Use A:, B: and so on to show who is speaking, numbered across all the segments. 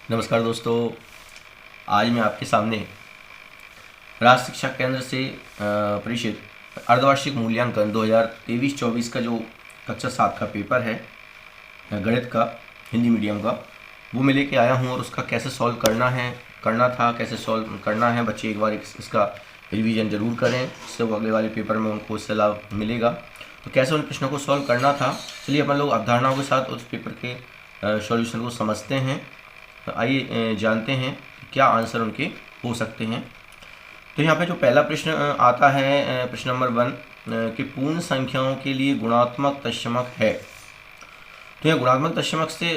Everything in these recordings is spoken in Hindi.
A: नमस्कार दोस्तों, आज मैं आपके सामने राष्ट्रीय शिक्षा केंद्र से प्रेषित अर्धवार्षिक मूल्यांकन 2023-24 का जो कक्षा 7 का पेपर है गणित का हिंदी मीडियम का, वो मैं लेके आया हूँ और उसका कैसे सॉल्व करना था कैसे सॉल्व करना है। बच्चे एक बार इसका रिवीजन जरूर करें, इससे वो अगले वाले पेपर में उनको इससे लाभ मिलेगा। तो कैसे उन प्रश्नों को सॉल्व करना था, चलिए अपन लोग अवधारणाओं के साथ उस पेपर के सॉल्यूशन को समझते हैं। तो आइए जानते हैं क्या आंसर उनके हो सकते हैं। तो यहाँ पे जो पहला प्रश्न आता है, प्रश्न नंबर 1 कि पूर्ण संख्याओं के लिए गुणात्मक तत्समक है। तो यह गुणात्मक तत्समक से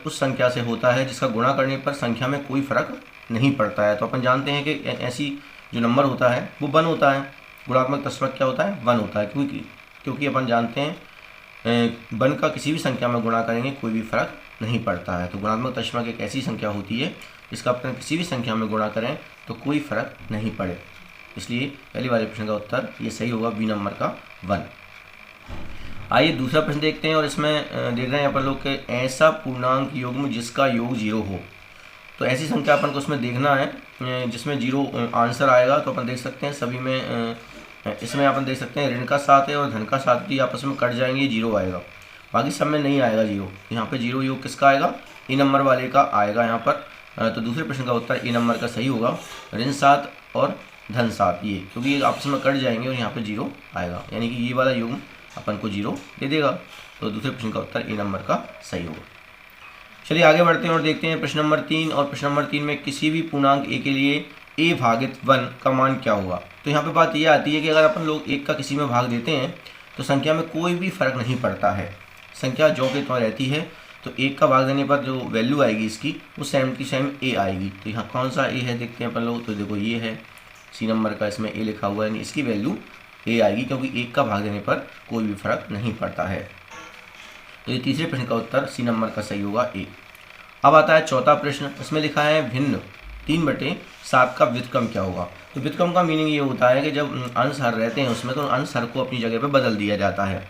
A: उस संख्या से होता है जिसका गुणा करने पर संख्या में कोई फर्क नहीं पड़ता है। तो अपन जानते हैं कि ऐसी जो नंबर होता है वो 1 होता है। गुणात्मक तत्समक क्या होता है? 1 होता है, क्योंकि अपन जानते हैं 1 का किसी भी संख्या में गुणा करेंगे कोई भी फर्क नहीं पड़ता है। तो गुणात्मक तत्समक एक ऐसी संख्या होती है जिसका अपन किसी भी संख्या में गुणा करें तो कोई फर्क नहीं पड़े। इसलिए पहले वाले प्रश्न का उत्तर ये सही होगा, बी नंबर का 1। आइए दूसरा प्रश्न देखते हैं और इसमें देख रहे हैं यहाँ पर लोग के ऐसा पूर्णांक युग्म जिसका योग 0 हो। तो ऐसी संख्या अपन को उसमें देखना है जिसमें 0 आंसर आएगा। तो अपन देख सकते हैं सभी में इसमें अपन देख सकते हैं ऋण का 7 है और धन का 7 भी आपस में कट जाएंगे, 0 आएगा। बाकी सब में नहीं आएगा 0। यहाँ पे 0 योग किसका आएगा? ए नंबर वाले का आएगा यहाँ पर। तो दूसरे प्रश्न का उत्तर ए नंबर का सही होगा, ऋण 7 और धन 7 ये, क्योंकि ये आपस में कट जाएंगे और यहाँ पे 0 आएगा, यानी कि ये वाला युग्म अपन को 0 दे देगा। तो दूसरे प्रश्न का उत्तर ए नंबर का सही होगा। चलिए आगे बढ़ते हैं और देखते हैं प्रश्न नंबर 3। और प्रश्न नंबर 3 में किसी भी पूर्णांक ए के लिए a भागित 1 का मान क्या होगा। तो यहाँ पे बात ये आती है कि अगर अपन लोग 1 का किसी में भाग देते हैं तो संख्या में कोई भी फर्क नहीं पड़ता है, संख्या जो के त्यों रहती है। तो 1 का भाग देने पर जो वैल्यू आएगी इसकी वो सेम की सेम a आएगी। तो यहाँ कौन सा a है देखते हैं अपन लोग। तो देखो ये है सी नंबर का, इसमें a लिखा हुआ है, इसकी वैल्यू a आएगी क्योंकि 1 का भाग देने पर कोई भी फर्क नहीं पड़ता है। तो ये तीसरे प्रश्न का उत्तर सी नंबर का सही होगा, a। अब आता है चौथा प्रश्न, इसमें लिखा है भिन्न 3/7 का व्युत्क्रम क्या होगा। तो व्युत्क्रम का मीनिंग ये होता है कि जब अंश हर रहते हैं उसमें तो अंश हर को अपनी जगह पे बदल दिया जाता है।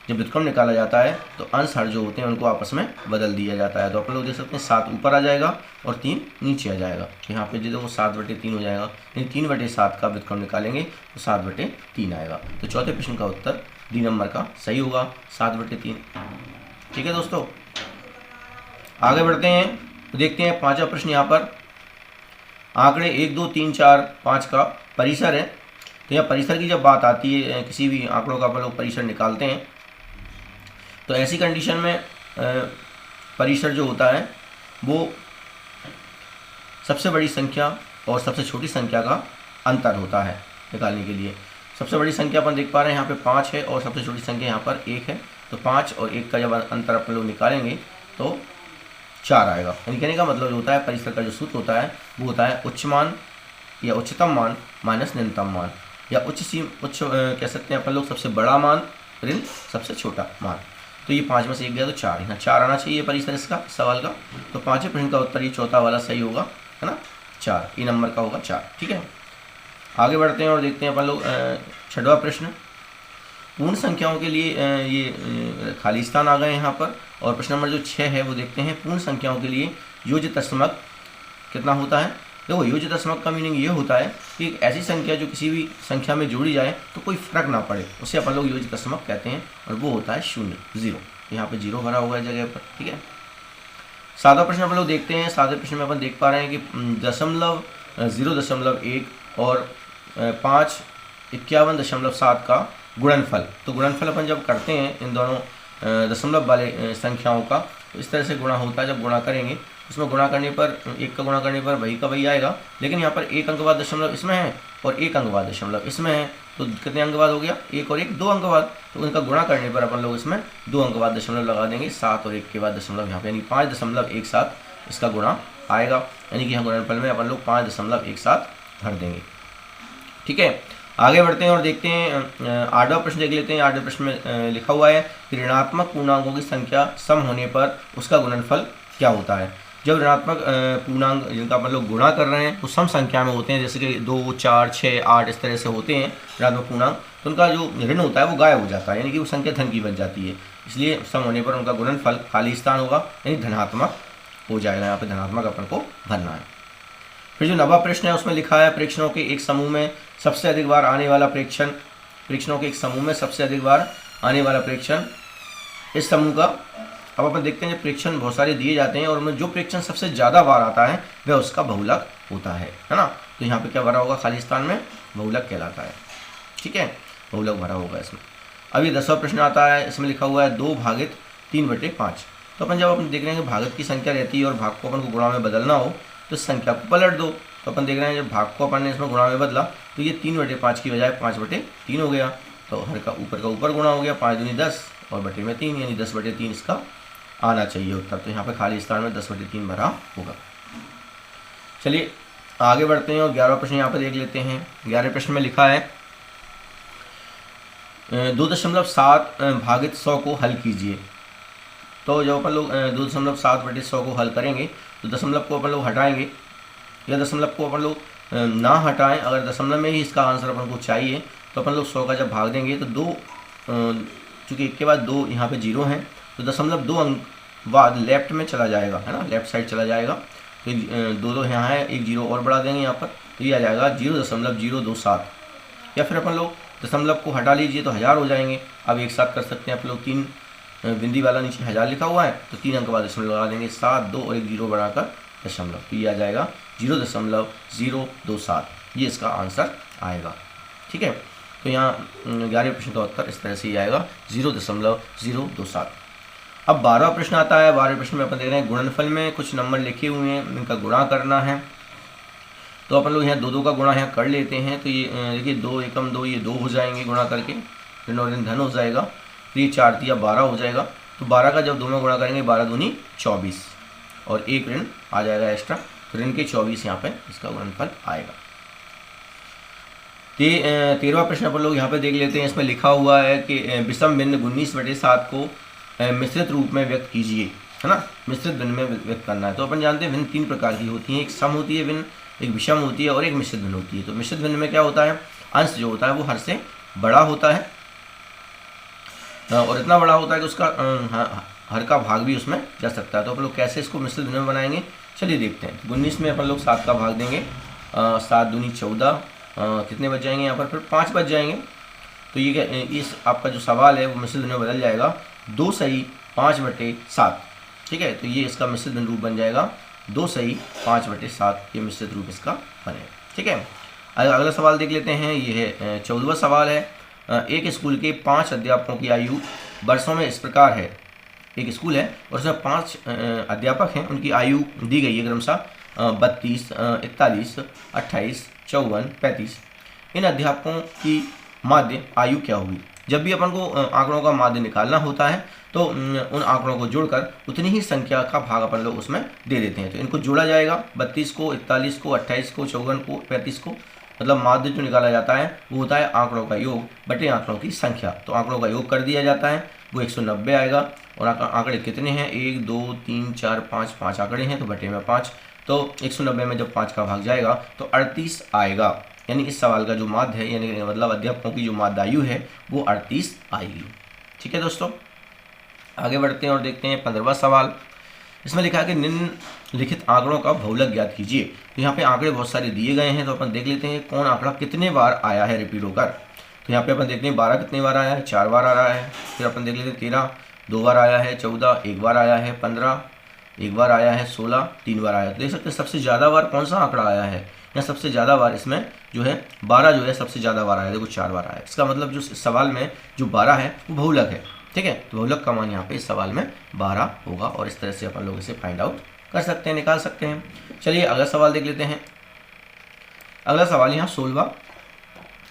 A: जब व्युत्क्रम निकाला जाता है तो अंश हर जो होते हैं उनको आपस में बदल दिया जाता है। तो अपन लोग देख सकते हैं 7 ऊपर आ जाएगा और 3 नीचे आ जाएगा। यहाँ पे जो 7/3 हो जाएगा, यानी 3/7 का व्युत्क्रम निकालेंगे तो 7/3 आएगा। तो चौथे प्रश्न का उत्तर डी नंबर का सही होगा, 7/3। ठीक है दोस्तों, आगे बढ़ते हैं तो देखते हैं पांचवा प्रश्न। यहाँ पर आंकड़े 1, 2, 3, 4, 5 का परिसर है। तो यहाँ परिसर की जब बात आती है, किसी भी आंकड़ों का अपन लोग परिसर निकालते हैं, तो ऐसी कंडीशन में परिसर जो होता है वो सबसे बड़ी संख्या और सबसे छोटी संख्या का अंतर होता है निकालने के लिए। सबसे बड़ी संख्या अपन देख पा रहे हैं यहाँ पे 5 है और सबसे छोटी संख्या यहाँ पर 1 है। तो 5 और 1 का जब अंतर अपन लोग निकालेंगे तो 4 आएगा। यानी कहने का मतलब जो होता है परिसर का जो सूत्र होता है वो होता है उच्च मान या उच्चतम मान माइनस न्यूनतम मान, या उच्च कह सकते हैं अपन लोग सबसे बड़ा मान ऋण सबसे छोटा मान। तो ये 5 में से 1 गया तो 4, यहाँ 4 आना चाहिए परिसर इसका सवाल का। तो पांचवें प्रश्न का उत्तर ये चौथा वाला सही होगा, है ना, 4, ए नंबर का होगा 4। ठीक है, आगे बढ़ते हैं और देखते हैं अपन लोग छठवां प्रश्न। पूर्ण संख्याओं के लिए ये खाली स्थान आ गए यहाँ पर। और प्रश्न नंबर जो 6 है वो देखते हैं पूर्ण संख्याओं के लिए योज्य तत्समक कितना होता है। देखो योज्य तत्समक का मीनिंग ये होता है कि एक ऐसी संख्या जो किसी भी संख्या में जोड़ी जाए तो कोई फर्क ना पड़े, उसे अपन लोग योज्य तत्समक कहते हैं, और वो होता है 0। यहाँ पे 0 भरा हुआ है जगह पर। ठीक है, सातवां प्रश्न अपन लोग देखते हैं। सातवें प्रश्न में अपन देख पा रहे हैं कि 0.1 और 551.7 का गुणनफल। तो गुणनफल अपन जब करते हैं इन दोनों दशमलव वाले संख्याओं का तो इस तरह से गुणा होता है। जब गुणा करेंगे उसमें गुणा करने पर 1 का गुणा करने पर वही का वही आएगा, लेकिन यहाँ पर 1 अंक बाद दशमलव इसमें है और 1 अंक बाद दशमलव इसमें है। तो कितने अंक बाद हो गया? 1 और 1 2 अंक बाद। तो उनका गुणा करने पर अपन लोग इसमें 2 अंक बाद दशमलव लगा देंगे, 7 और 1 के बाद दशमलव यहाँ पे, यानी 5.17 इसका गुणा आएगा। यानी कि यहाँ गुणनफल में अपन लोग 5.17 भर देंगे। ठीक है, आगे बढ़ते हैं और देखते हैं 8वां प्रश्न देख लेते हैं। 8वें प्रश्न में लिखा हुआ है कि ऋणात्मक पूर्णांकों की संख्या सम होने पर उसका गुणनफल क्या होता है। जब ऋणात्मक पूर्णांक जिनका अपन लोग गुणा कर रहे हैं वो सम संख्या में होते हैं, जैसे कि 2, 4, 6, 8 इस तरह से होते हैं ऋणात्मक पूर्णांक, तो उनका जो ऋण होता है वो गायब हो जाता है, यानी कि वो संख्या धन की बन जाती है। इसलिए सम होने पर उनका गुणनफल खाली स्थान होगा, यानी धनात्मक हो जाएगा। यहाँ पे धनात्मक अपन को भरना है। फिर जो 9वां प्रश्न है उसमें लिखा है प्रेक्षणों के एक समूह में सबसे अधिक बार आने वाला प्रेक्षण, प्रेक्षणों के एक समूह में सबसे अधिक बार आने वाला प्रेक्षण, इस समूह का अब अपन देखते हैं प्रेक्षण बहुत सारे दिए जाते हैं और उनमें जो प्रेक्षण सबसे ज़्यादा बार आता है वह उसका बहुलक होता है ना। तो यहाँ पे क्या भरा होगा, खाली स्थान में बहुलक कहलाता है। ठीक है, बहुलक भरा होगा इसमें। अब ये 10वां प्रश्न आता है, इसमें लिखा हुआ है 2 भागित 3/5। तो अपन जब अपन देख रहे हैं कि भागत की संख्या रहती है और भाग को अपन को गुणा में बदलना हो तो संख्या को पलट दो। तो अपन देख रहे हैं जब भाग को अपन ने इसमें गुणा में बदला तो ये 3/5 की बजाय 5/3 हो गया। तो हर का ऊपर गुणा हो गया, 5 दूनी 10 और बटे में 3 यानी 10/3 इसका आना चाहिए उत्तर। तो यहाँ पे खाली स्थान में 10/3 भरा होगा। चलिए आगे बढ़ते हैं और 11वां प्रश्न यहाँ पे देख लेते हैं। 11वें प्रश्न में लिखा है 2.7 भागित 100 को हल कीजिए। तो जब अपन लोग 2.7/100 को हल करेंगे तो दशमलव को अपन लोग हटाएंगे या दशमलव को अपन लोग ना हटाएं, अगर दशमलव में ही इसका आंसर अपन को चाहिए तो अपन लोग 100 का जब भाग देंगे तो 2 चूँकि 1 के बाद 2 यहाँ पे 0 हैं तो दशमलव 2 अंक बाद लेफ्ट में चला जाएगा, है ना, लेफ्ट साइड चला जाएगा। तो 2 यहाँ है, 1 0 और बढ़ा देंगे यहाँ पर तो ये आ जाएगा 0.027। या फिर अपन लोग दशमलव को हटा लीजिए तो 1000 हो जाएंगे। अब एक साथ कर सकते हैं आप लोग, 3 बिंदी वाला नीचे 1000 लिखा हुआ है तो 3 अंक बाद दशमलव लगा देंगे, 7 2 और 1 0 बढ़ाकर दशमलव, तो ये आ जाएगा 0.027। ये इसका आंसर आएगा। ठीक है, तो यहाँ 11वें प्रश्न का उत्तर इस तरह से ही आएगा 0.027। अब 12वां प्रश्न आता है। 12वें प्रश्न में अपन देख रहे हैं गुणनफल में कुछ नंबर लिखे हुए हैं, इनका गुणा करना है। तो अपन लोग यहाँ 2 का गुणा यहाँ कर लेते हैं। तो ये देखिए 2 एकम 2, ये 2 हो जाएंगे गुणा करके, ऋण और ऋण धन हो जाएगा। फिर ये 4 तिया 12 हो जाएगा। तो 12 का जब 2 में गुणा करेंगे 12 दूनी 24 और 1 ऋण आ जाएगा एक्स्ट्रा, तो ऋण के 24 यहाँ पे इसका गुणनफल आएगा। 13वां प्रश्न अपन लोग यहाँ पे देख लेते हैं। इसमें लिखा हुआ है कि विषम भिन्न 19/7 को मिश्रित रूप में व्यक्त कीजिए, है ना। मिश्रित भिन्न में व्यक्त करना है। तो अपन जानते हैं भिन्न 3 प्रकार की होती हैं, एक सम होती है भिन्न, एक विषम होती है और एक मिश्रित भिन्न होती है। तो मिश्रित भिन्न में क्या होता है, अंश जो होता है वो हर से बड़ा होता है और इतना बड़ा होता है कि उसका हर का भाग भी उसमें जा सकता है। तो अपन लोग कैसे इसको मिश्रित भिन्न में बनाएंगे, चलिए देखते हैं। 19 में अपन लोग 7 का भाग देंगे, 7 दूनी 14, कितने बच जाएंगे यहाँ पर, फिर 5 बच जाएंगे। तो ये इस आपका जो सवाल है वो मिश्रित भिन्न में बदल जाएगा 2 सही 5/7। ठीक है, तो ये इसका मिश्रित भिन्न रूप बन जाएगा 2 सही 5/7, ये मिश्रित रूप इसका बनेगा। ठीक है, अगला सवाल देख लेते हैं। ये है 14वां सवाल है। एक स्कूल के 5 अध्यापकों की आयु वर्षों में इस प्रकार है। एक स्कूल है और उसमें 5 अध्यापक हैं, उनकी आयु दी गई है क्रमशः 32, 41, 28, 54, 35। इन अध्यापकों की माध्य आयु क्या होगी। जब भी अपन को आंकड़ों का माध्य निकालना होता है तो उन आंकड़ों को जोड़कर उतनी ही संख्या का भाग अपन लोग उसमें दे देते हैं। तो इनको जोड़ा जाएगा, 32 को, 41 को, 28 को, 54 को, 35 को, मतलब माध्य जो निकाला जाता है वो होता है आंकड़ों का योग बटे आंकड़ों की संख्या। तो आंकड़ों का योग कर दिया जाता है, वो 190 आएगा। और आंकड़े कितने हैं, 1 2 3 4 5 आंकड़े हैं तो बटे में 5। तो 190 में जब 5 का भाग जाएगा तो 38 आएगा। यानी इस सवाल का जो माध्य है, यानी मतलब अध्यापकों की जो माध्य आयु है वो 38 आएगी। ठीक है दोस्तों, आगे बढ़ते हैं और देखते हैं 15वां सवाल। इसमें लिखा है कि निम्नलिखित आंकड़ों का बहुलक ज्ञात कीजिए। तो यहाँ पे आंकड़े बहुत सारे दिए गए हैं, तो अपन देख लेते हैं कौन आंकड़ा कितने बार आया है रिपीट होकर। तो यहाँ पे अपन देखते हैं 12 कितने बार आया है, 4 बार आ रहा है। फिर अपन देख लेते हैं 13 2 बार आया है, 14 1 बार आया है, 15 1 बार आया है, 16 3 बार आया है। तो देख सकते हैं सबसे ज़्यादा बार कौन सा आंकड़ा आया है, यहाँ सबसे ज़्यादा बार इसमें जो है 12 जो है सबसे ज़्यादा बार आया है। देखो 4 बार आया है, इसका मतलब जो सवाल में जो 12 है वो बहुलक है। ठीक है, तो बहुलक का मान यहाँ पे इस सवाल में 12 होगा और इस तरह से अपन लोग इसे फाइंड आउट कर सकते हैं, निकाल सकते हैं। चलिए अगला सवाल देख लेते हैं। अगला सवाल यहाँ 16वां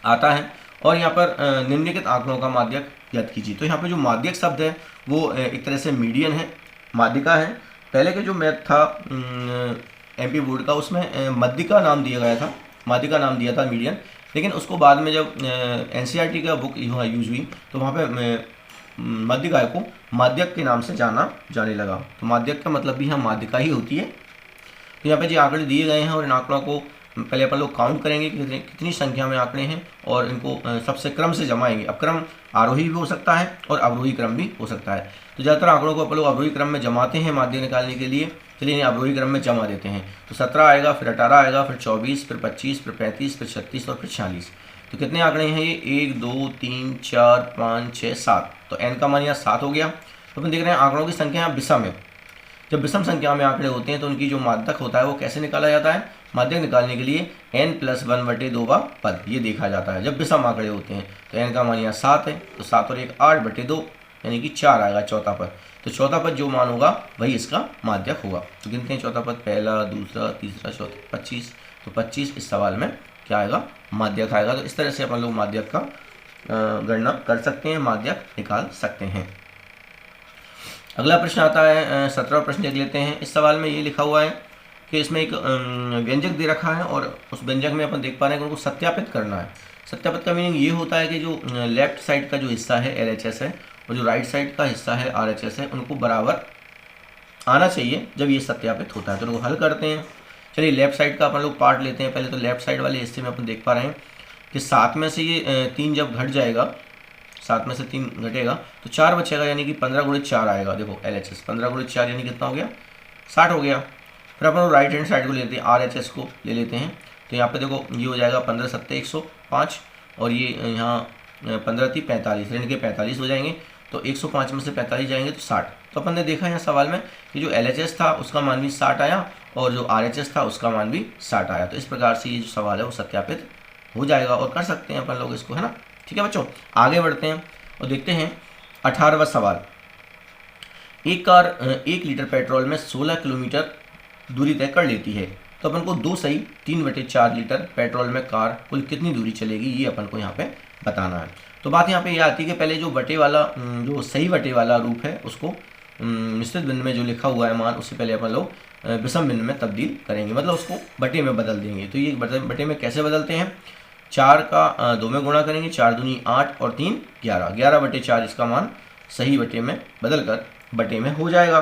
A: आता है और यहाँ पर निम्नलिखित आंकड़ों का माध्यक ज्ञात कीजिए। तो यहाँ पे जो माध्यक शब्द है वो एक तरह से मीडियन है, माध्यिका है। पहले के जो मैथ था MP बोर्ड का, उसमें मध्यिका नाम दिया गया था, माध्यिका नाम दिया था मीडियन। लेकिन उसको बाद में जब NCERT का बुक यूज हुई तो वहाँ पे माध्यिका को माध्यक के नाम से जाने लगा। तो माध्यक का मतलब भी यहाँ माध्यिका ही होती है। तो यहाँ पे जो आंकड़े दिए गए हैं और इन आंकड़ों को पहले अपन लोग काउंट करेंगे कि कितनी संख्या में आंकड़े हैं और इनको सबसे क्रम से जमाएंगे। अब क्रम आरोही भी हो सकता है और अवरोही क्रम भी हो सकता है। तो ज़्यादातर आंकड़ों को अपन लोग अवरोही क्रम में जमाते हैं माध्य निकालने के लिए। चलिए इन्हें अवरोही क्रम में जमा देते हैं। तो 17 आएगा, फिर 18 आएगा, फिर 24, फिर 25, फिर 35, फिर 36 और फिर 46। तो कितने आंकड़े हैं ये? 1 2 3 4 5 6 7। तो n का मान यहाँ 7 हो गया। तो अपन देख रहे हैं आंकड़ों की संख्या यहाँ विषम है। जब विषम संख्या में आंकड़े होते हैं तो उनकी जो माध्यक होता है वो कैसे निकाला जाता है? माध्यक निकालने के लिए n+1/2 का पद ये देखा जाता है जब विषम आंकड़े होते हैं। तो n का मान यहाँ 7 है, तो 7 और 1 8/2 यानी कि 4 आएगा चौथा पद। तो चौथा पद जो मान होगा वही इसका माध्यक होगा। तो गिनते हैं चौथा पद, पहला, दूसरा, तीसरा, चौथा, 25। तो 25 इस सवाल में क्या आएगा? माध्यक आएगा। तो इस तरह से अपन लोग माध्यक का गणना कर सकते हैं, माध्यक निकाल सकते हैं। अगला प्रश्न आता है 17वां प्रश्न देख लेते हैं। इस सवाल में ये लिखा हुआ है कि इसमें एक व्यंजक दे रखा है और उस व्यंजक में अपन देख पा रहे हैं कि उनको सत्यापित करना है। सत्यापित का मीनिंग ये होता है कि जो लेफ्ट साइड का जो हिस्सा है LHS है और जो राइट साइड का हिस्सा है RHS है, उनको बराबर आना चाहिए जब ये सत्यापित होता है। तो उनको हल करते हैं। चलिए लेफ्ट साइड का अपन लोग पार्ट लेते हैं। पहले तो लेफ्ट साइड वाले हिस्से में अपन देख पा रहे हैं कि 7 में से ये 3 जब घट जाएगा, 7 में से 3 घटेगा तो 4 बचेगा, यानी कि 15 × 4 आएगा। देखो LHS 15 × 4 यानी कितना हो गया? 60 हो गया। फिर अपन राइट हैंड साइड को लेते हैं, RHS को ले लेते हैं। तो यहाँ पे देखो ये हो जाएगा 15 × 7 = 105 और ये यहाँ 15 × 3 = 45, ऋण के 45 हो जाएंगे। तो 105 में से 45 जाएंगे तो 60। तो अपन ने देखा यहाँ सवाल में कि जो LHS था उसका मान भी 60 आया और जो RHS था उसका मान भी 60 आया। तो इस प्रकार से ये जो सवाल है वो सत्यापित हो जाएगा और कर सकते हैं अपन लोग इसको, है ना। ठीक है बच्चों, आगे बढ़ते हैं और देखते हैं 18वां सवाल। एक कार 1 लीटर पेट्रोल में 16 किलोमीटर दूरी तय कर लेती है। तो अपन को 2 सही 3/4 लीटर पेट्रोल में कार कुल कितनी दूरी चलेगी ये अपन को यहाँ पे बताना है। तो बात यहाँ पे ये आती है कि पहले जो बटे वाला जो सही बटे वाला रूप है उसको मिश्रित भिन्न में जो लिखा हुआ है मान, उससे पहले अपन लोग विषम भिन्न में तब्दील करेंगे, मतलब उसको बटे में बदल देंगे। तो ये बटे में कैसे बदलते हैं? 4 का 2 में गुणा करेंगे, 4 दूनी 8 और 3 11, 11/4 इसका मान सही बटे में बदल कर बटे में हो जाएगा।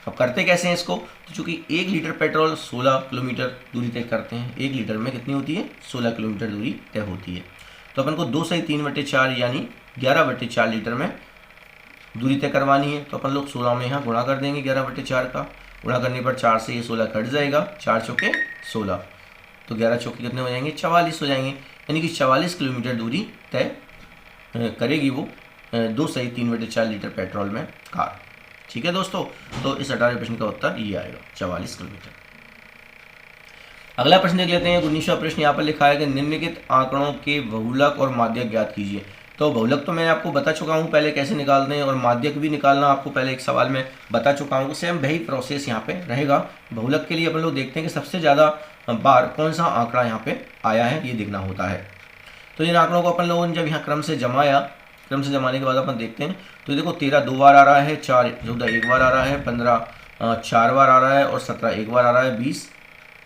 A: अब करते कैसे हैं इसको? तो चूँकि 1 लीटर पेट्रोल 16 किलोमीटर दूरी तय करते हैं, 1 लीटर में कितनी होती है? 16 किलोमीटर दूरी तय होती है। तो अपन को 2 सही 3/4 यानी 11/4 लीटर में दूरी तय करवानी है। तो अपन लोग 16 में यहाँ गुणा कर देंगे, 11/4 का गुणा करने पर 4 से ये 16 कट जाएगा, 4 चौके 16, तो 11 चौके कितने हो जाएंगे? 44 हो जाएंगे, यानी कि 44 किलोमीटर दूरी तय करेगी वो 2 सही 3/4 लीटर पेट्रोल में कार। ठीक है दोस्तों, तो इस 18वें प्रश्न का उत्तर ये आएगा 44 किलोमीटर। अगला प्रश्न देख लेते हैं। 19वां प्रश्न यहाँ पर लिखा है कि निम्नलिखित आंकड़ों के बहुलक और माध्यक ज्ञात कीजिए। तो बहुलक तो मैं आपको बता चुका हूँ पहले कैसे निकालते हैं और माध्यक भी निकालना आपको पहले एक सवाल में बता चुका हूँ। सेम वही प्रोसेस यहाँ पे रहेगा। बहुलक के लिए अपन लोग देखते हैं कि सबसे ज़्यादा बार कौन सा आंकड़ा यहाँ पे आया है ये देखना होता है। तो इन आंकड़ों को अपन लोगों ने जब यहाँ क्रम से जमाया, क्रम से जमाने के बाद अपन देखते हैं तो देखो 13 2 बार आ रहा है, 4 14 1 बार आ रहा है, 15 4 बार आ रहा है और 17 1 बार आ रहा है, 20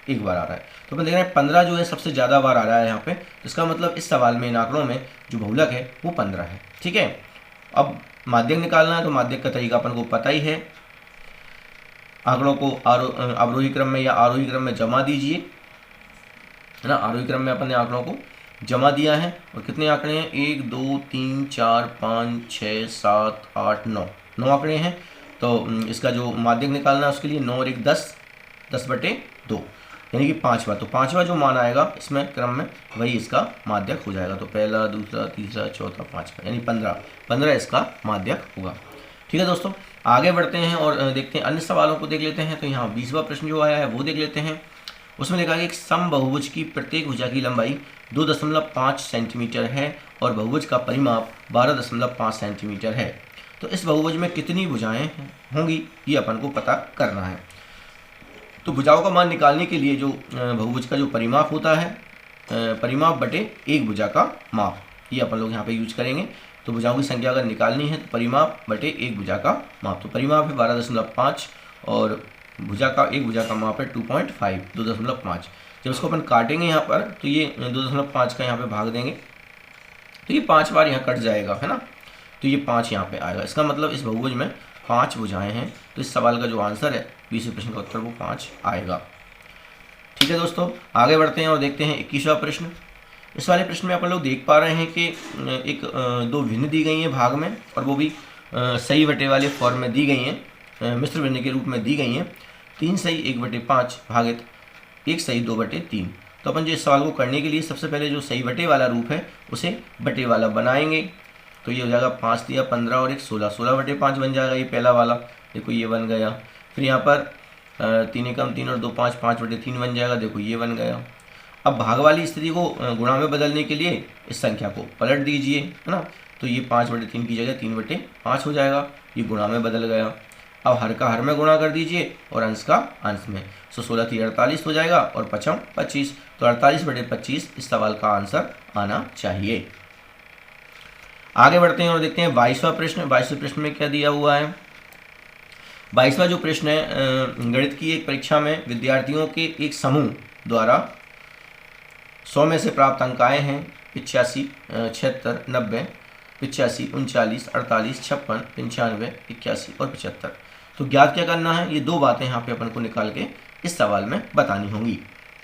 A: 1 बार आ रहा है। तो अपन देख रहे हैं 15 जो है सबसे ज़्यादा बार आ रहा है यहाँ पे। इसका मतलब इस सवाल में इन आंकड़ों में जो बहुलक है वो 15 है। ठीक है, अब माध्यक निकालना है तो माध्यक का तरीका अपन को पता ही है। आंकड़ों को अवरोही क्रम में या आरोही क्रम में जमा दीजिए, है ना। आरोही क्रम में अपन ने आंकड़ों को जमा दिया है और कितने आंकड़े हैं? 1 2 3 4 5 6 7 8 9 आंकड़े हैं। तो इसका जो माध्यक निकालना है उसके लिए 9 और 1 10, 10/2 यानी कि 5वां। तो 5वां जो मान आएगा इसमें क्रम में वही इसका माध्यक हो जाएगा। तो पहला, दूसरा, तीसरा, चौथा, 5वां यानी 15 इसका माध्यक होगा। ठीक है दोस्तों, आगे बढ़ते हैं और देखते हैं अन्य सवालों को देख लेते हैं। तो यहाँ 20वां प्रश्न जो आया है वो देख लेते हैं। उसमें लिखा है कि एक समबहुभुज की प्रत्येक भुजा की लंबाई 2.5 सेंटीमीटर है और बहुभुज का परिमाप 12.5 सेंटीमीटर है। तो इस बहुभुज में कितनी भुजाएं होंगी ये अपन को पता करना है। तो भुजाओं का मान निकालने के लिए जो बहुभुज का जो परिमाप होता है, परिमाप बटे एक भुजा का माप, ये अपन लोग यहाँ पे यूज करेंगे। तो भुजाओं की संख्या अगर निकालनी है तो परिमाप बटे एक भुजा का माप। तो परिमाप है 12.5 और भुजा का एक भुजा का माप है 2.5, 2.5। जब इसको अपन काटेंगे यहाँ पर तो ये 2.5 का यहाँ पे भाग देंगे तो ये 5 बार यहाँ कट जाएगा, है ना। तो ये 5 यहाँ पे आएगा। इसका मतलब इस बहुभुज में 5 भुजाएं हैं। तो इस सवाल का जो आंसर है 20वें प्रश्न का उत्तर वो 5 आएगा। ठीक है दोस्तों, आगे बढ़ते हैं और देखते हैं 21वां प्रश्न। इस वाले प्रश्न में अपन लोग देख पा रहे हैं कि एक 2 भिन्न दी गई हैं भाग में और वो भी सही बटे वाले फॉर्म में दी गई हैं, मिश्र भिन्न के रूप में दी गई हैं। 3 सही 1/5 भागित 1 सही 2/3। तो अपन जो इस सवाल को करने के लिए सबसे पहले जो सही बटे वाला रूप है उसे बटे वाला बनाएंगे। तो ये हो जाएगा 5 दिया 15 और 1 16, 16/5 बन जाएगा ये पहला वाला। देखो ये बन गया। फिर यहाँ पर 3 एकम 3 और 2 5, 5/3 बन जाएगा। देखो ये बन गया। अब भाग वाली स्थिति को गुणा में बदलने के लिए इस संख्या को पलट दीजिए, है ना। तो ये 5/3 की जगह 3/5 हो जाएगा। ये गुणा में बदल गया। अब हर का हर में गुणा कर दीजिए और अंश का अंश में। 16 3 48 हो जाएगा और 5 25। तो 48/25 इस सवाल का आंसर आना चाहिए। आगे बढ़ते हैं और देखते हैं 22वां प्रश्न। 22वें प्रश्न में क्या दिया हुआ है। 22वां जो प्रश्न है, गणित की एक परीक्षा में विद्यार्थियों के एक समूह द्वारा 100 में से प्राप्त अंक आए हैं 85, 76, 90, 85, 39, 48, 56, 95, 81 और 75। तो ज्ञात क्या करना है, ये दो बातें यहाँ पे अपन को निकाल के इस सवाल में बतानी होंगी।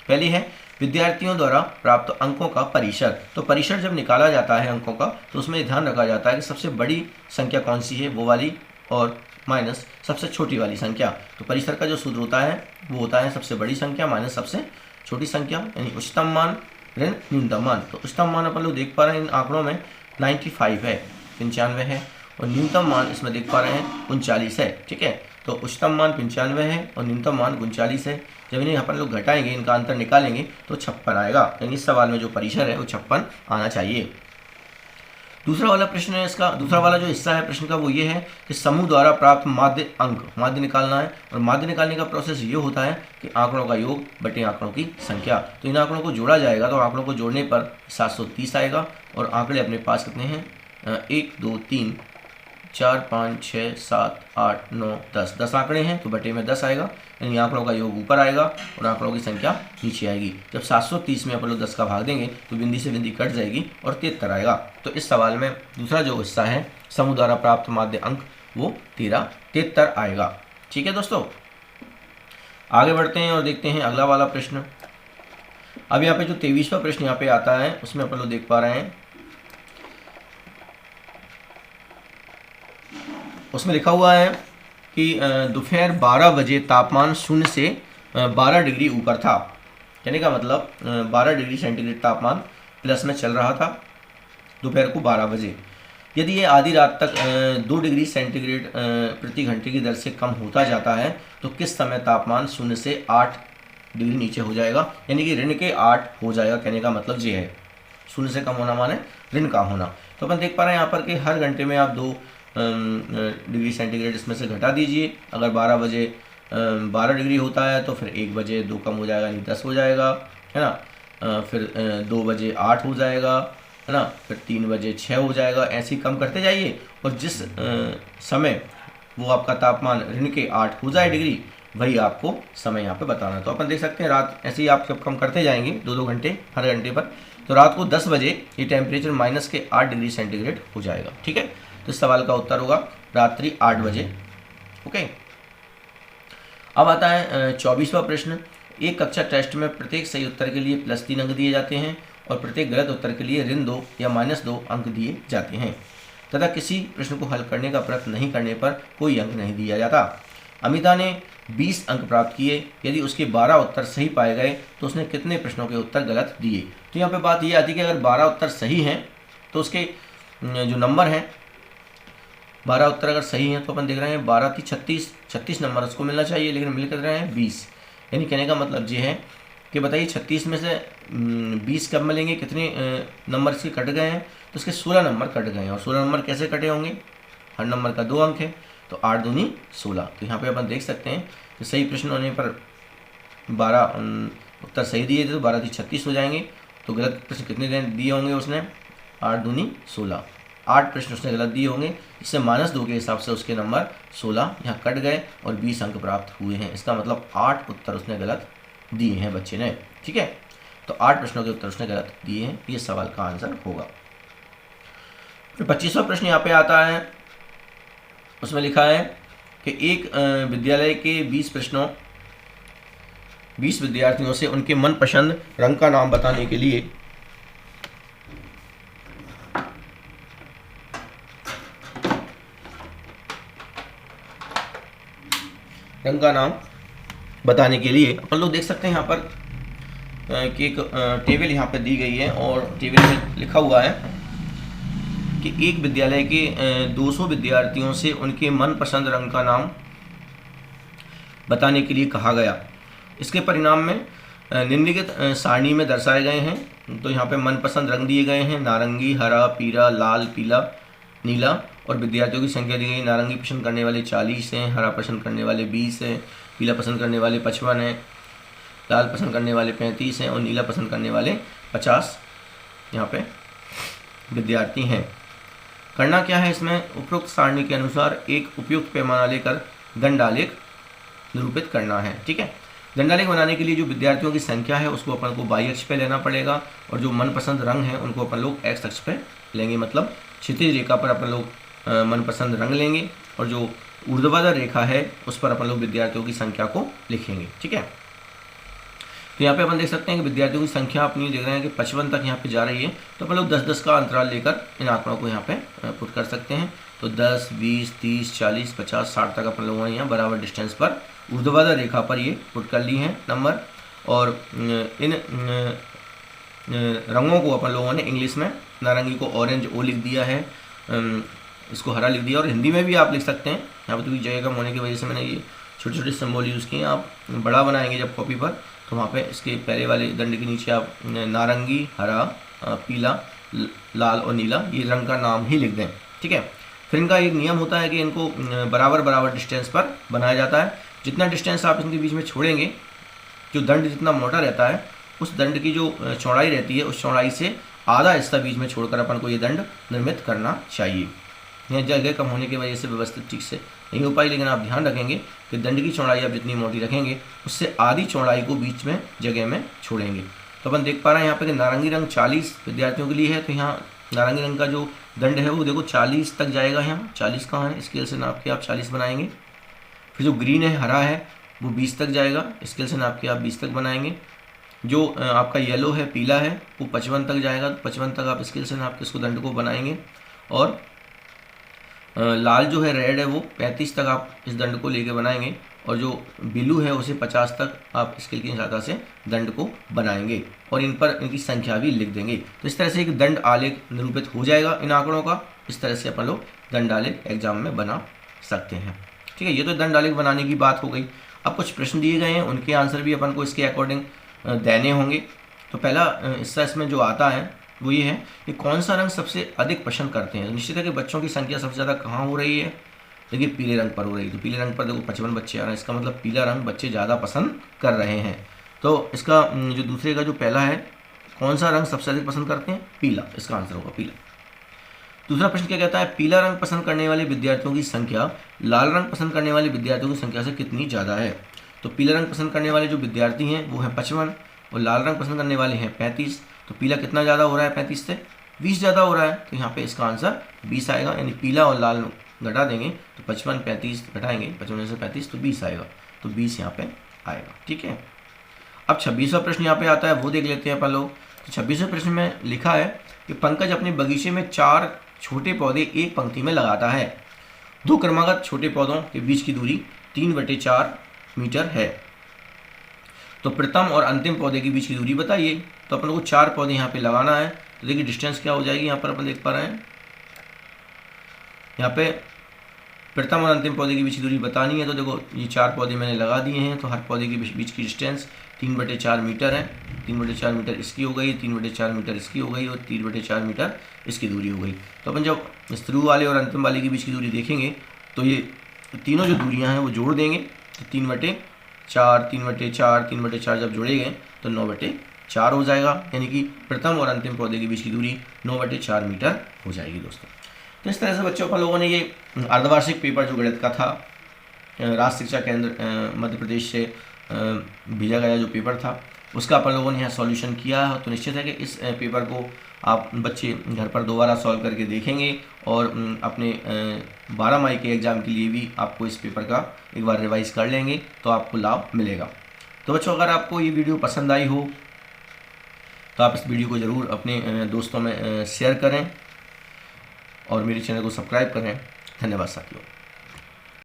A: पहली है विद्यार्थियों द्वारा प्राप्त अंकों का परिसर। तो परिसर जब निकाला जाता है अंकों का तो उसमें ध्यान रखा जाता है कि सबसे बड़ी संख्या कौन सी है वो वाली और माइनस सबसे छोटी वाली संख्या। तो परिसर का जो सूत्र होता है वो होता है सबसे बड़ी संख्या माइनस सबसे छोटी संख्या, यानी उच्चतम मान ऋण न्यूनतम मान। तो उच्चतम मान अपन लोग देख पा रहे हैं इन आंकड़ों में 95 है, 95 है और न्यूनतम मान इसमें देख पा रहे हैं 39 है। ठीक है, तो उच्चतम मान 95 है और न्यूनतम मान 39 है। जब इन्हें अपन लोग घटाएंगे, इनका अंतर निकालेंगे तो 56 आएगा। यानी इस सवाल में जो परिसर है वो 56 आना चाहिए। दूसरा वाला प्रश्न है, इसका दूसरा वाला जो हिस्सा है प्रश्न का वो ये है कि समूह द्वारा प्राप्त माध्य अंक, माध्य निकालना है। और माध्य निकालने का प्रोसेस ये होता है कि आंकड़ों का योग बटे आंकड़ों की संख्या। तो इन आंकड़ों को जोड़ा जाएगा तो आंकड़ों को जोड़ने पर 730 आएगा और आंकड़े अपने पास कितने हैं 1 2 3 4 5 6 7 8 9 10, 10 आंकड़े हैं तो बटे में 10 आएगा। यानी आंकड़ों का योग ऊपर आएगा और आंकड़ों की संख्या नीचे आएगी। जब 730 में अपन लोग 10 का भाग देंगे तो बिंदी से बिंदी कट जाएगी और 73 आएगा। तो इस सवाल में दूसरा जो हिस्सा है समूह द्वारा प्राप्त माध्य अंक वो 73 आएगा। ठीक है दोस्तों, आगे बढ़ते हैं और देखते हैं अगला वाला प्रश्न। अब यहाँ पे जो 23वां प्रश्न यहाँ पे आता है उसमें अपन लोग देख पा रहे हैं, उसमें लिखा हुआ है कि दोपहर 12 बजे तापमान 0 से 12 डिग्री ऊपर था। कहने का मतलब 12 डिग्री सेंटीग्रेड तापमान प्लस में चल रहा था दोपहर को 12 बजे। यदि ये आधी रात तक 2 डिग्री सेंटीग्रेड प्रति घंटे की दर से कम होता जाता है तो किस समय तापमान 0 से 8 डिग्री नीचे हो जाएगा, यानी कि ऋण के 8 हो जाएगा। कहने का मतलब ये है 0 से कम होना माने ऋण का होना। तो अपन देख पा रहे हैं यहाँ पर कि हर घंटे में आप 2 डिग्री सेंटीग्रेड इसमें से घटा दीजिए। अगर 12 बजे 12 डिग्री होता है तो फिर 1 बजे 2 कम हो जाएगा यानी 10 हो जाएगा, है ना। फिर 2 बजे 8 हो जाएगा, है ना। फिर 3 बजे 6 हो जाएगा। ऐसे ही कम करते जाइए और जिस समय वो आपका तापमान ऋण के 8 हो जाए डिग्री वही आपको समय यहाँ पे बताना है। तो अपन देख सकते हैं रात ऐसे ही आप जब कम करते जाएंगे 2-2 घंटे हर घंटे पर, तो रात को 10 बजे ये टेम्परेचर माइनस के 8 डिग्री सेंटीग्रेड हो जाएगा। ठीक है, तो इस सवाल का उत्तर होगा रात्रि 8 बजे। ओके, अब आता है 24वां प्रश्न। एक कक्षा टेस्ट में प्रत्येक सही उत्तर के लिए +3 अंक दिए जाते हैं और प्रत्येक गलत उत्तर के लिए -2 या -2 अंक दिए जाते हैं तथा किसी प्रश्न को हल करने का प्रयत्न नहीं करने पर कोई अंक नहीं दिया जाता। अमिता ने 20 अंक प्राप्त किए। यदि उसके 12 उत्तर सही पाए गए तो उसने कितने प्रश्नों के उत्तर गलत दिए। तो यहाँ पे बात ये आती है कि अगर 12 उत्तर सही हैं तो उसके जो नंबर हैं 12 उत्तर अगर सही हैं तो अपन देख रहे हैं 12 की 36 नंबर उसको मिलना चाहिए, लेकिन मिल कर रहे हैं 20। यानी कहने का मतलब ये है कि बताइए 36 में से 20 कब मिलेंगे, कितने नंबर इसके कट गए हैं। तो उसके 16 नंबर कट गए हैं। और 16 नंबर कैसे कटे होंगे, हर नंबर का 2 अंक है तो 8 दूनी 16। तो यहाँ पे अपन देख सकते हैं कि सही प्रश्न होने पर 12 उत्तर सही दिए थे तो 12 की 36 हो जाएंगे। तो गलत प्रश्न कितने दिए होंगे उसने, 8 दूनी 16। 8 प्रश्न उसने गलत दिए होंगे, इससे -2 के हिसाब से उसके नंबर 16 यहाँ कट गए और 20 अंक प्राप्त हुए हैं। इसका मतलब 8 उत्तर उसने गलत दिए हैं बच्चे ने। ठीक है, तो 8 प्रश्नों के उत्तर उसने गलत दिए हैं, ये सवाल का आंसर होगा। फिर 25वां प्रश्न यहाँ पे आता है, उसमें लिखा है कि एक विद्यालय के 20 विद्यार्थियों से उनके मनपसंद रंग का नाम बताने के लिए रंग का नाम बताने के लिए अपन लोग देख सकते हैं यहाँ पर कि एक टेबल यहाँ पे दी गई है और टेबल में लिखा हुआ है कि एक विद्यालय के 200 विद्यार्थियों से उनके मनपसंद रंग का नाम बताने के लिए कहा गया। इसके परिणाम में निम्नलिखित सारणी में दर्शाए गए हैं। तो यहाँ पे मनपसंद रंग दिए गए हैं, नारंगी, हरा, पीला, लाल, पीला, नीला, और विद्यार्थियों की संख्या दी गई। नारंगी पसंद करने वाले 40 हैं, हरा पसंद करने वाले 20 हैं, पीला पसंद करने वाले 55 हैं, लाल पसंद करने वाले 35 हैं और नीला पसंद करने वाले 50 यहाँ पे विद्यार्थी हैं। करना क्या है इसमें, उपरोक्त सारणी के अनुसार एक उपयुक्त पैमाना लेकर दंडालेख निरूपित करना है। ठीक है, दंडालेख बनाने के लिए जो विद्यार्थियों की संख्या है उसको अपन को y अक्ष पे लेना पड़ेगा और जो मनपसंद रंग है उनको अपन लोग x अक्ष पे लेंगे, मतलब क्षितिज रेखा पर अपन लोग मनपसंद रंग लेंगे और जो ऊर्ध्वाधर रेखा है उस पर अपन लोग विद्यार्थियों की संख्या को लिखेंगे। ठीक है, तो यहाँ पे अपन देख सकते हैं कि विद्यार्थियों की संख्या अपनी देख रहे हैं कि 55 तक यहाँ पे जा रही है, तो अपन लोग 10-10 का अंतराल लेकर इन आंकड़ों को यहाँ पे पुट कर सकते हैं। तो 10, 20, 30, 40, 50, 60 तक अपन लोगों ने यहाँ बराबर डिस्टेंस पर ऊर्ध्वाधर रेखा पर ये पुट कर ली हैं नंबर। और इन रंगों को अपन लोगों ने इंग्लिश में नारंगी को ऑरेंज ओ लिख दिया है, इसको हरा लिख दिया, और हिंदी में भी आप लिख सकते हैं। यहाँ पर तो जगह कम होने की वजह से मैंने ये छोटे छोटे सिंबल यूज़ किए हैं। आप बड़ा बनाएंगे जब कॉपी पर तो वहाँ पे इसके पहले वाले दंड के नीचे आप नारंगी, हरा, पीला, लाल और नीला ये रंग का नाम ही लिख दें। ठीक है, फिर इनका एक नियम होता है कि इनको बराबर बराबर डिस्टेंस पर बनाया जाता है। जितना डिस्टेंस आप इनके बीच में छोड़ेंगे, जो दंड जितना मोटा रहता है उस दंड की जो चौड़ाई रहती है उस चौड़ाई से आधा हिस्सा बीच में छोड़कर अपन को ये दंड निर्मित करना चाहिए। यह जगह कम होने की वजह से व्यवस्थित ठीक से नहीं हो पाई, लेकिन आप ध्यान रखेंगे कि दंड की चौड़ाई आप जितनी मोटी रखेंगे उससे आधी चौड़ाई को बीच में जगह में छोड़ेंगे। तो अपन देख पा रहे हैं यहाँ पे कि नारंगी रंग 40 विद्यार्थियों के लिए है, तो यहाँ नारंगी रंग का जो दंड है वो देखो 40 तक जाएगा। यहाँ 40 कहाँ है, स्केल से नाप के आप 40 बनाएंगे। फिर जो ग्रीन है, हरा है, वो 20 तक जाएगा, स्केल से नाप के आप 20 तक बनाएंगे। जो आपका येलो है, पीला है, वो 55 तक जाएगा, तो 55 तक आप स्केल से नाप के इसको दंड को बनाएंगे। और लाल जो है, रेड है, वो 35 तक आप इस दंड को लेके बनाएंगे। और जो ब्लू है उसे 50 तक आप स्केल की सहायता से दंड को बनाएंगे और इन पर इनकी संख्या भी लिख देंगे। तो इस तरह से एक दंड आलेख निरूपित हो जाएगा इन आंकड़ों का। इस तरह से अपन लोग दंड आलेख एग्जाम में बना सकते हैं। ठीक है, ये तो दंड आलेख बनाने की बात हो गई। अब कुछ प्रश्न दिए गए हैं, उनके आंसर भी अपन को इसके अकॉर्डिंग देने होंगे। तो पहला हिस्सा इसमें जो आता है वो ये है कि कौन सा रंग सबसे अधिक पसंद करते हैं। निश्चित है कि बच्चों की संख्या सबसे ज़्यादा कहाँ हो रही है, देखिए पीले रंग पर हो रही है। तो पीले रंग पर देखो 55 बच्चे आ रहे हैं, इसका मतलब पीला रंग बच्चे ज़्यादा पसंद कर रहे हैं। तो इसका जो दूसरे का जो पहला है, कौन सा रंग सबसे अधिक पसंद करते हैं, पीला, इसका आंसर होगा पीला। दूसरा प्रश्न क्या कहता है, पीला रंग पसंद करने वाले विद्यार्थियों की संख्या लाल रंग पसंद करने वाले विद्यार्थियों की संख्या से कितनी ज़्यादा है। तो पीला रंग पसंद करने वाले जो विद्यार्थी हैं वो है 55 और लाल रंग पसंद करने वाले हैं 35। तो पीला कितना ज़्यादा हो रहा है, 35 से 20 ज़्यादा हो रहा है। तो यहाँ पे इसका आंसर 20 आएगा, यानी पीला और लाल घटा देंगे तो 55 35 घटाएंगे, 55 से 35 तो 20 आएगा, तो 20 यहाँ पे आएगा। ठीक है, अब 26वां प्रश्न यहाँ पे आता है, वो देख लेते हैं अपन लोग। तो 26वें प्रश्न में लिखा है कि पंकज अपने बगीचे में 4 छोटे पौधे एक पंक्ति में लगाता है। 2 क्रमागत छोटे पौधों के बीच की दूरी 3/4 मीटर है। तो प्रथम और अंतिम पौधे के बीच की दूरी बताइए। तो अपन को 4 पौधे यहाँ पे लगाना है। तो देखिए डिस्टेंस क्या हो जाएगी, यहाँ पर अपन देख पा रहे हैं, यहाँ पे प्रथम और अंतिम पौधे के बीच की दूरी बतानी है। तो देखो ये 4 पौधे मैंने लगा दिए हैं, तो हर पौधे के बीच की डिस्टेंस 3/4 मीटर है। 3/4 मीटर इसकी हो गई, 3/4 मीटर इसकी हो गई और 3/4 मीटर इसकी दूरी हो गई। तो अपन जब शुरू वाले और अंतिम वाले के बीच की दूरी देखेंगे तो ये तीनों जो दूरियां हैं वो जोड़ देंगे। तो 3/4 3/4 3/4 जब जोड़ेंगे तो 9/4 हो जाएगा, यानी कि प्रथम और अंतिम पौधे के बीच की दूरी 9/4 मीटर हो जाएगी दोस्तों। तो इस तरह से बच्चों पर लोगों ने ये अर्धवार्षिक पेपर जो गणित का था, राष्ट्रीय शिक्षा केंद्र मध्य प्रदेश से भेजा गया जो पेपर था, उसका अपन लोगों ने यहाँ सॉल्यूशन किया है। तो निश्चित है कि इस पेपर को आप बच्चे घर पर दोबारा सॉल्व करके देखेंगे और अपने 12 मई के एग्ज़ाम के लिए भी आपको इस पेपर का एक बार रिवाइज कर लेंगे तो आपको लाभ मिलेगा। तो बच्चों अगर आपको ये वीडियो पसंद आई हो तो आप इस वीडियो को ज़रूर अपने दोस्तों में शेयर करें और मेरे चैनल को सब्सक्राइब करें। धन्यवाद साथियों।